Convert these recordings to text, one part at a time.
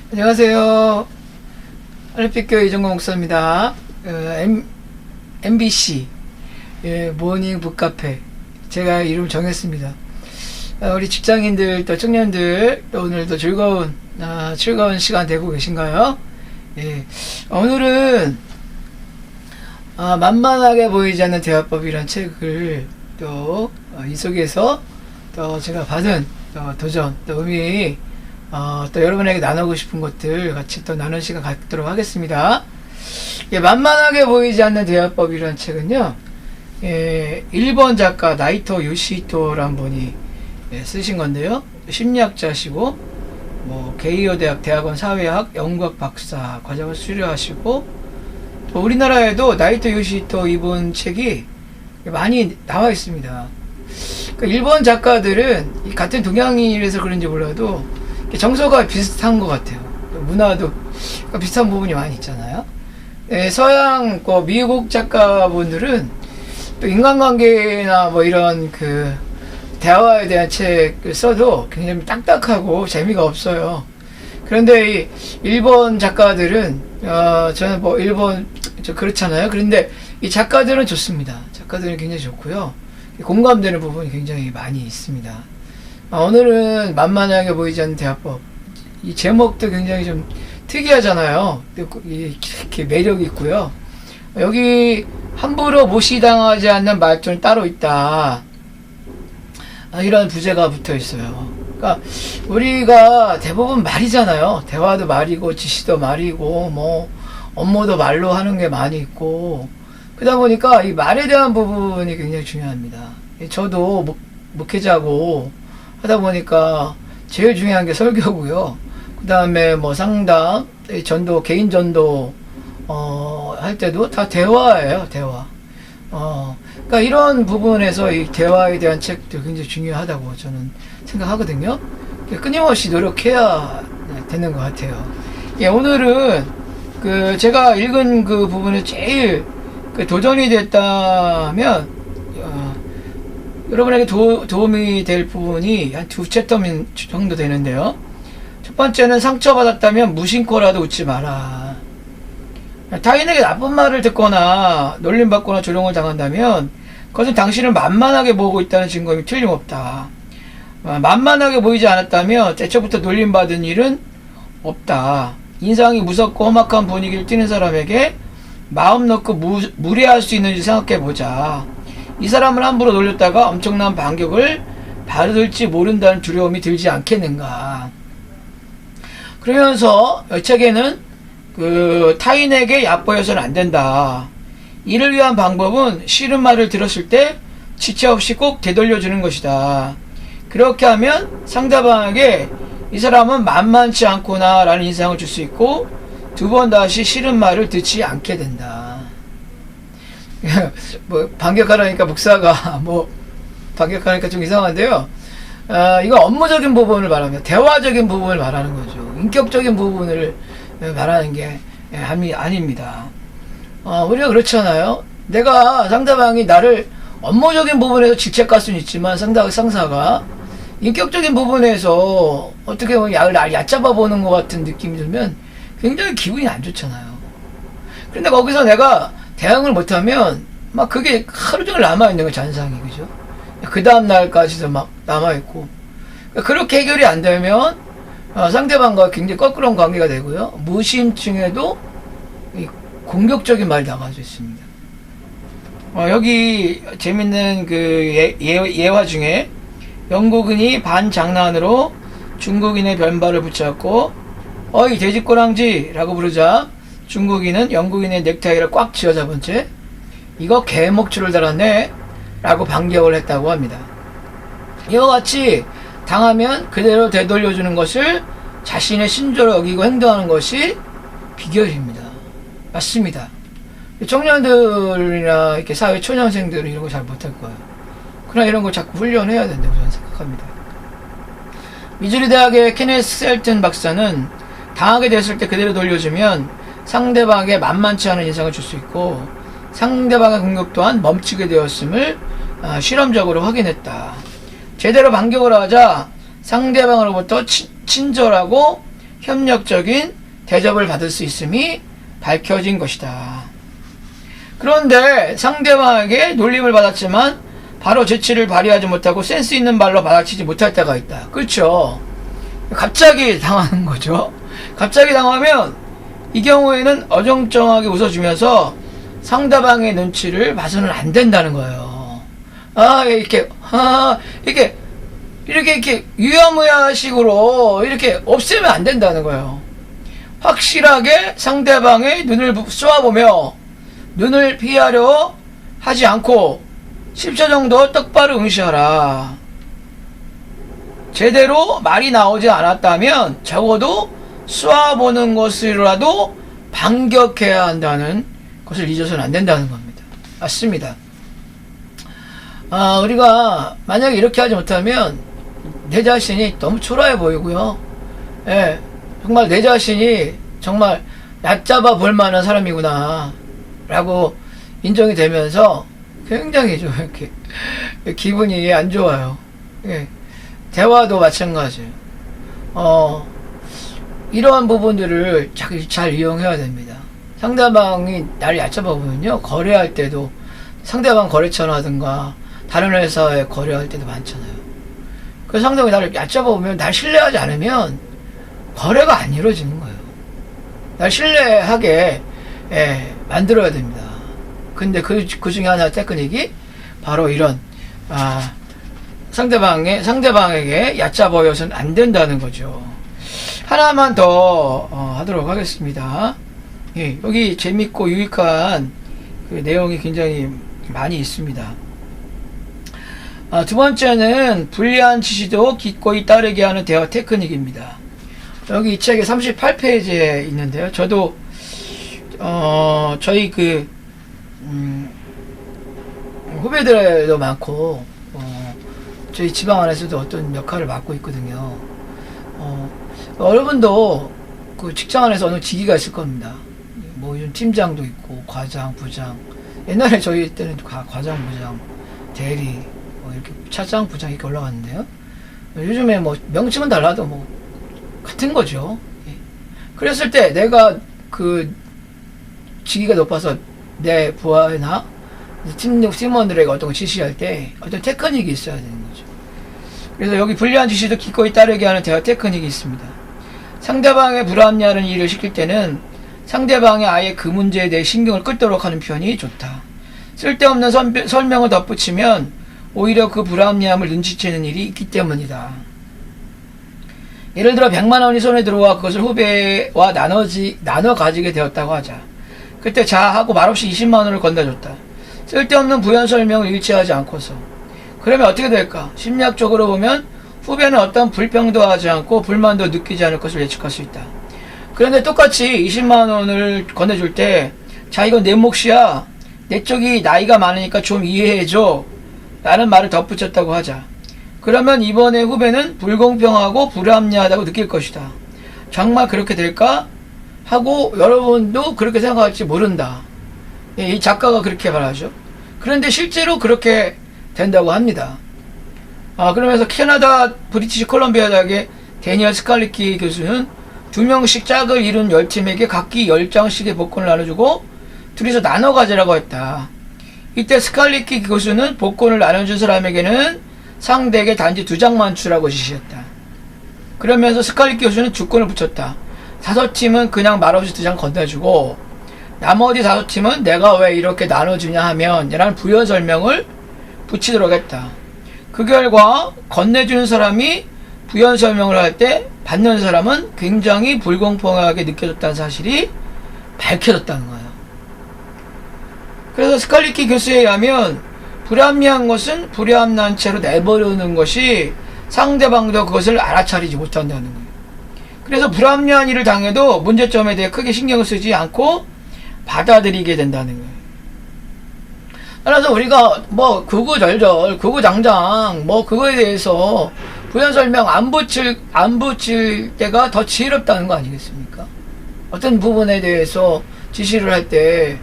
안녕하세요. 할빛교회 이정광 목사입니다. MBC 모닝 북카페 제가 이름 정했습니다. 우리 직장인들 또 청년들 또 오늘도 즐거운 시간 되고 계신가요? 오늘은 만만하게 보이지 않는 대화법이란 책을 또 이 속에서 또 제가 받은 도전 또 의미 또 여러분에게 나누고 싶은 것들 같이 또 나누는 시간 갖도록 하겠습니다. 만만하게 보이지 않는 대화법이라는 책은요, 일본 작가 나이토 요시히토라는 분이 쓰신 건데요. 심리학자시고, 게이오 대학 대학원 사회학 연구학 박사 과정을 수료하시고, 또 우리나라에도 나이토 요시히토 이분 책이 많이 나와 있습니다. 일본 작가들은 같은 동양인이라서 그런지 몰라도 정서가 비슷한 것 같아요. 문화도 비슷한 부분이 많이 있잖아요. 서양, 미국 작가분들은 또 인간관계나 이런 대화에 대한 책을 써도 굉장히 딱딱하고 재미가 없어요. 그런데 이 일본 작가들은, 저는 일본, 그렇잖아요. 그런데 이 작가들은 좋습니다. 작가들은 굉장히 좋고요. 공감되는 부분이 굉장히 많이 있습니다. 오늘은 만만하게 보이지 않는 대화법. 이 제목도 굉장히 좀 특이하잖아요. 이렇게 매력이 있고요. 여기 함부로 무시당하지 않는 말투는 따로 있다. 이런 부제가 붙어 있어요. 그러니까 우리가 대부분 말이잖아요. 대화도 말이고 지시도 말이고 업무도 말로 하는 게 많이 있고 그러다 보니까 이 말에 대한 부분이 굉장히 중요합니다. 저도 목회자고 하다 보니까 제일 중요한 게 설교고요. 그 다음에 상담, 전도, 개인 전도, 할 때도 다 대화예요, 대화. 그러니까 이런 부분에서 이 대화에 대한 책도 굉장히 중요하다고 저는 생각하거든요. 끊임없이 노력해야 되는 것 같아요. 오늘은 제가 읽은 그 부분에 제일 도전이 됐다면, 여러분에게 도움이 될 부분이 한 2챕터 정도 되는데요. 첫 번째는 상처받았다면 무심코라도 웃지 마라. 타인에게 나쁜 말을 듣거나 놀림받거나 조롱을 당한다면 그것은 당신을 만만하게 보고 있다는 증거임이 틀림없다. 만만하게 보이지 않았다면 때초부터 놀림받은 일은 없다. 인상이 무섭고 험악한 분위기를 띠는 사람에게 마음 놓고 무례할 수 있는지 생각해보자. 이 사람을 함부로 놀렸다가 엄청난 반격을 받을지 모른다는 두려움이 들지 않겠는가. 그러면서 이 책에는 타인에게 얕보여서는 안 된다. 이를 위한 방법은 싫은 말을 들었을 때 지체 없이 꼭 되돌려주는 것이다. 그렇게 하면 상대방에게 이 사람은 만만치 않구나 라는 인상을 줄 수 있고 두 번 다시 싫은 말을 듣지 않게 된다. 반격하라니까 목사가 반격하니까 좀 이상한데요. 이거 업무적인 부분을 말합니다. 대화적인 부분을 말하는 거죠. 인격적인 부분을 말하는 게 아닙니다. 우리가 그렇잖아요. 내가 상대방이 나를 업무적인 부분에서 질책할 수는 있지만 상사가 인격적인 부분에서 어떻게 보면 날 얕잡아 보는 것 같은 느낌이 들면 굉장히 기분이 안 좋잖아요. 그런데 거기서 내가 대응을 못하면 그게 하루 종일 남아있는 거예요. 잔상이. 그죠? 그 다음날까지도 남아있고 그렇게 해결이 안 되면 상대방과 굉장히 껄끄러운 관계가 되고요. 무심층에도 공격적인 말이 나갈 수 있습니다. 여기 재밌는 예화 중에 영국인이 반장난으로 중국인의 변발을 붙잡고 어이 돼지꼬랑지 라고 부르자 중국인은 영국인의 넥타이를 꽉 쥐어잡은 채 이거 개목줄을 달았네 라고 반격을 했다고 합니다. 이와 같이 당하면 그대로 되돌려주는 것을 자신의 신조로 여기고 행동하는 것이 비결입니다. 맞습니다. 청년들이나 이렇게 사회 초년생들은 이런 거 잘 못할 거예요. 그러나 이런 걸 자꾸 훈련해야 된다고 저는 생각합니다. 미주리 대학의 케네스 셀튼 박사는 당하게 됐을 때 그대로 돌려주면 상대방에게 만만치 않은 인상을 줄 수 있고 상대방의 공격 또한 멈추게 되었음을 실험적으로 확인했다. 제대로 반격을 하자 상대방으로부터 친절하고 협력적인 대접을 받을 수 있음이 밝혀진 것이다. 그런데 상대방에게 놀림을 받았지만 바로 재치를 발휘하지 못하고 센스 있는 말로 받아치지 못할 때가 있다. 그렇죠? 갑자기 당하는 거죠. 갑자기 당하면 이 경우에는 어정쩡하게 웃어주면서 상대방의 눈치를 봐서는 안 된다는 거예요. 이렇게 유야무야식으로 이렇게 없애면 안 된다는 거예요. 확실하게 상대방의 눈을 쏘아보며 눈을 피하려 하지 않고 10초 정도 똑바로 응시하라. 제대로 말이 나오지 않았다면 적어도 쏘아보는 것이라도 반격해야 한다는 것을 잊어서는 안 된다는 겁니다. 맞습니다. 우리가 만약에 이렇게 하지 못하면 내 자신이 너무 초라해 보이고요. 예, 정말 내 자신이 정말 얕잡아 볼 만한 사람이구나 라고 인정이 되면서 굉장히 좀 이렇게 기분이 안 좋아요. 예, 대화도 마찬가지예요. 이러한 부분들을 잘 이용해야 됩니다. 상대방이 나를 얕잡아 보면요, 거래할 때도 상대방 거래처라든가 다른 회사에 거래할 때도 많잖아요. 그 상대방이 나를 얕잡아 보면 날 신뢰하지 않으면 거래가 안 이루어지는 거예요. 날 신뢰하게 만들어야 됩니다. 근데 그 중에 하나 테크닉이 바로 이런 상대방에게 얕잡아 보여서는 안 된다는 거죠. 하나만 더 하도록 하겠습니다. 예, 여기 재밌고 유익한 그 내용이 굉장히 많이 있습니다. 두 번째는 불리한 지시도 기꺼이 따르게 하는 대화 테크닉입니다. 여기 이 책의 38페이지에 있는데요. 저도 저희 후배들도 많고 저희 지방 안에서도 어떤 역할을 맡고 있거든요. 여러분도 그 직장 안에서 어느 직위가 있을 겁니다. 뭐 요즘 팀장도 있고 과장, 부장. 옛날에 저희 때는 과장, 부장, 대리, 이렇게 차장, 부장 이렇게 올라갔는데요. 요즘에 뭐 명칭은 달라도 뭐 같은 거죠. 예. 그랬을 때 내가 그 직위가 높아서 내 부하나 팀원들에게 어떤 거 지시할 때 어떤 테크닉이 있어야 되는 거죠. 그래서 여기 불리한 지시도 기꺼이 따르게 하는 대화 테크닉이 있습니다. 상대방의 불합리하는 일을 시킬 때는 상대방이 아예 그 문제에 대해 신경을 끌도록 하는 표현이 좋다. 쓸데없는 설명을 덧붙이면 오히려 그 불합리함을 눈치채는 일이 있기 때문이다. 예를 들어 100만 원이 손에 들어와 그것을 후배와 나눠 가지게 되었다고 하자. 그때 자 하고 말없이 20만 원을 건네줬다. 쓸데없는 부연 설명을 일치하지 않고서. 그러면 어떻게 될까? 심리학적으로 보면 후배는 어떤 불평도 하지 않고 불만도 느끼지 않을 것을 예측할 수 있다. 그런데 똑같이 20만 원을 건네줄 때, 자, 이건 내 몫이야. 내 쪽이 나이가 많으니까 좀 이해해줘. 라는 말을 덧붙였다고 하자. 그러면 이번에 후배는 불공평하고 불합리하다고 느낄 것이다. 정말 그렇게 될까? 하고 여러분도 그렇게 생각할지 모른다. 이 작가가 그렇게 말하죠. 그런데 실제로 그렇게 된다고 합니다. 그러면서 캐나다 브리티시 콜럼비아 대학의 데니얼 스칼리키 교수는 2명씩 짝을 이룬 10팀에게 각기 10장씩의 복권을 나눠주고 둘이서 나눠 가지라고 했다. 이때 스칼리키 교수는 복권을 나눠준 사람에게는 상대에게 단지 2장만 주라고 지시했다. 그러면서 스칼리키 교수는 주권을 붙였다. 5팀은 그냥 말없이 2장 건네주고 나머지 5팀은 내가 왜 이렇게 나눠주냐 하면 라는 부연 설명을 붙이도록 했다. 그 결과 건네주는 사람이 부연 설명을 할 때 받는 사람은 굉장히 불공평하게 느껴졌다는 사실이 밝혀졌다는 거예요. 그래서 스칼리키 교수에 의하면 불합리한 것은 불합리한 채로 내버리는 것이 상대방도 그것을 알아차리지 못한다는 거예요. 그래서 불합리한 일을 당해도 문제점에 대해 크게 신경을 쓰지 않고 받아들이게 된다는 거예요. 따라서 우리가 뭐 구구절절, 구구장장 뭐 그거에 대해서 부연 설명 안 붙일 때가 더 지혜롭다는 거 아니겠습니까? 어떤 부분에 대해서 지시를 할 때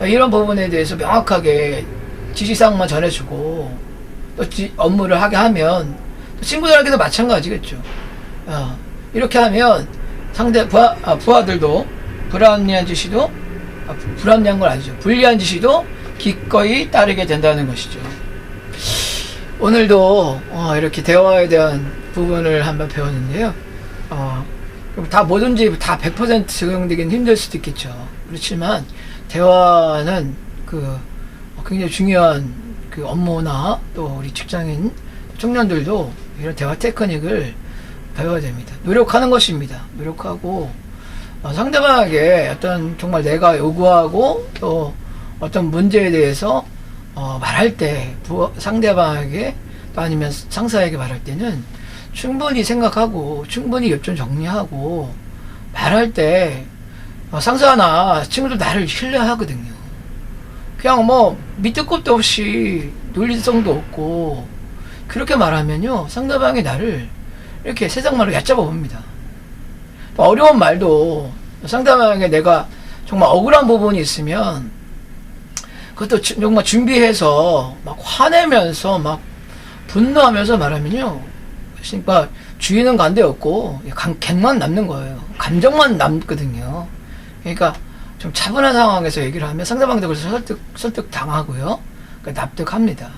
이런 부분에 대해서 명확하게 지시사항만 전해주고 또 업무를 하게 하면 또 친구들에게도 마찬가지겠죠. 이렇게 하면 상대 부하들도 불합리한 지시도 불합리한 건 아니죠. 불리한 지시도 기꺼이 따르게 된다는 것이죠. 오늘도 이렇게 대화에 대한 부분을 한번 배웠는데요. 다 뭐든지 다 100% 적용되긴 힘들 수도 있겠죠. 그렇지만 대화는 굉장히 중요한 업무나 또 우리 직장인 청년들도 이런 대화 테크닉을 배워야 됩니다. 노력하는 것입니다. 노력하고 상대방에게 어떤 정말 내가 요구하고 또 어떤 문제에 대해서 말할 때 상대방에게 또 아니면 상사에게 말할 때는 충분히 생각하고 충분히 요점 정리하고 말할 때 상사나 친구들 나를 신뢰하거든요. 그냥 뭐 밑도 끝도 없이 논리성도 없고 그렇게 말하면요 상대방이 나를 이렇게 세상말로 얕잡아 봅니다. 어려운 말도 상대방에게 내가 정말 억울한 부분이 있으면 그것도 정말 준비해서 막 화내면서 막 분노하면서 말하면요 그러니까 주의는 간데 없고 객만 남는 거예요. 감정만 남거든요. 그러니까 좀 차분한 상황에서 얘기를 하면 상대방도 그래서 설득 당하고요. 그러니까 납득합니다.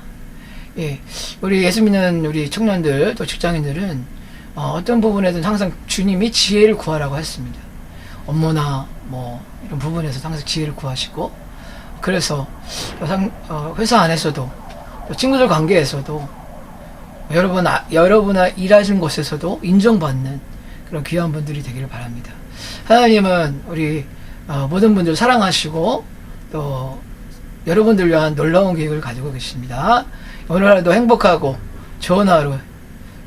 예, 우리 예수 믿는 우리 청년들 또 직장인들은 어떤 부분에든 항상 주님이 지혜를 구하라고 했습니다. 업무나 뭐 이런 부분에서 항상 지혜를 구하시고 그래서 회사 안에서도 또 친구들 관계에서도 여러분 일하신 곳에서도 인정받는 그런 귀한 분들이 되기를 바랍니다. 하나님은 우리 모든 분들 사랑하시고 또 여러분들 위한 놀라운 계획을 가지고 계십니다. 오늘 하루도 행복하고 좋은 하루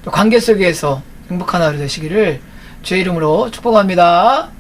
또 관계 속에서 행복한 하루 되시기를 주의 이름으로 축복합니다.